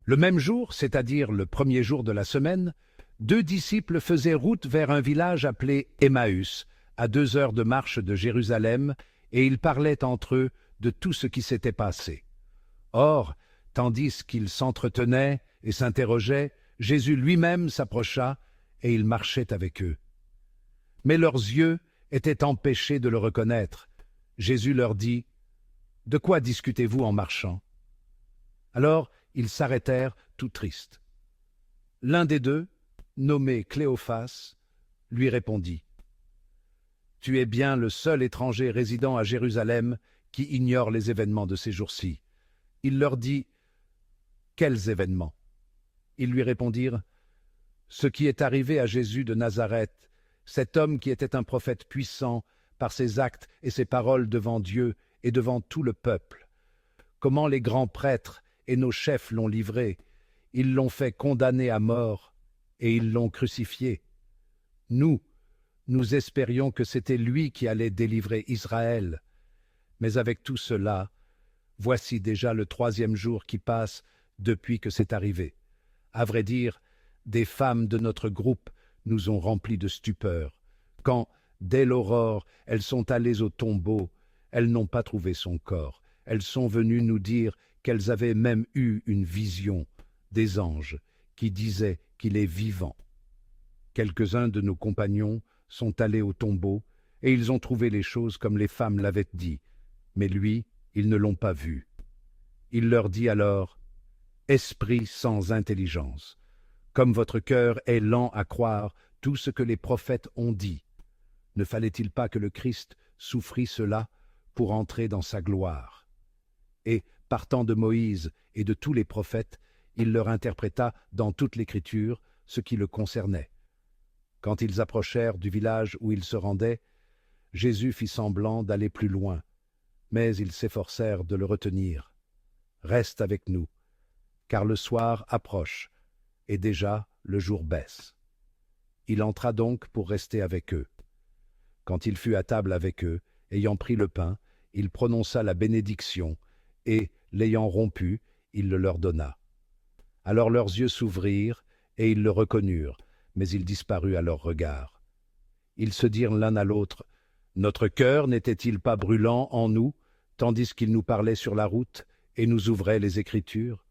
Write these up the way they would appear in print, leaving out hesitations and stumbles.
Le même jour, c'est-à-dire le premier jour de la semaine, deux disciples faisaient route vers un village appelé Emmaüs, à 2 heures de marche de Jérusalem, et ils parlaient entre eux de tout ce qui s'était passé. Or, tandis qu'ils s'entretenaient et s'interrogeaient, Jésus lui-même s'approcha et il marchait avec eux. Mais leurs yeux étaient empêchés de le reconnaître. Jésus leur dit « De quoi discutez-vous en marchant ?» Alors ils s'arrêtèrent tout tristes. L'un des deux, nommé Cléophas, lui répondit « Tu es bien le seul étranger résidant à Jérusalem qui ignore les événements de ces jours-ci. » Il leur dit « Quels événements ?» Ils lui répondirent « Ce qui est arrivé à Jésus de Nazareth, cet homme qui était un prophète puissant par ses actes et ses paroles devant Dieu et devant tout le peuple. Comment les grands prêtres et nos chefs l'ont livré, ils l'ont fait condamner à mort et ils l'ont crucifié. Nous espérions que c'était lui qui allait délivrer Israël. Mais avec tout cela, voici déjà le 3e jour qui passe depuis que c'est arrivé. À vrai dire, des femmes de notre groupe nous ont remplis de stupeur. Quand, dès l'aurore, elles sont allées au tombeau, elles n'ont pas trouvé son corps. Elles sont venues nous dire qu'elles avaient même eu une vision des anges qui disaient qu'il est vivant. Quelques-uns de nos compagnons sont allés au tombeau et ils ont trouvé les choses comme les femmes l'avaient dit, mais lui, ils ne l'ont pas vu. Il leur dit alors « Esprit sans intelligence, comme votre cœur est lent à croire tout ce que les prophètes ont dit, ne fallait-il pas que le Christ souffrit cela pour entrer dans sa gloire ?» Et, partant de Moïse et de tous les prophètes, il leur interpréta dans toute l'Écriture ce qui le concernait. Quand ils approchèrent du village où ils se rendaient, Jésus fit semblant d'aller plus loin, mais ils s'efforcèrent de le retenir. « Reste avec nous, car le soir approche, et déjà le jour baisse. » Il entra donc pour rester avec eux. Quand il fut à table avec eux, ayant pris le pain, il prononça la bénédiction, et, l'ayant rompu, il le leur donna. Alors leurs yeux s'ouvrirent, et ils le reconnurent, mais il disparut à leurs regards. Ils se dirent l'un à l'autre, « Notre cœur n'était-il pas brûlant en nous, tandis qu'il nous parlait sur la route et nous ouvrait les Écritures ?»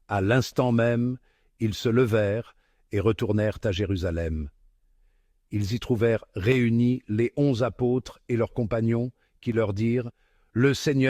À l'instant même, ils se levèrent et retournèrent à Jérusalem. Ils y trouvèrent réunis les 11 apôtres et leurs compagnons qui leur dirent « Le Seigneur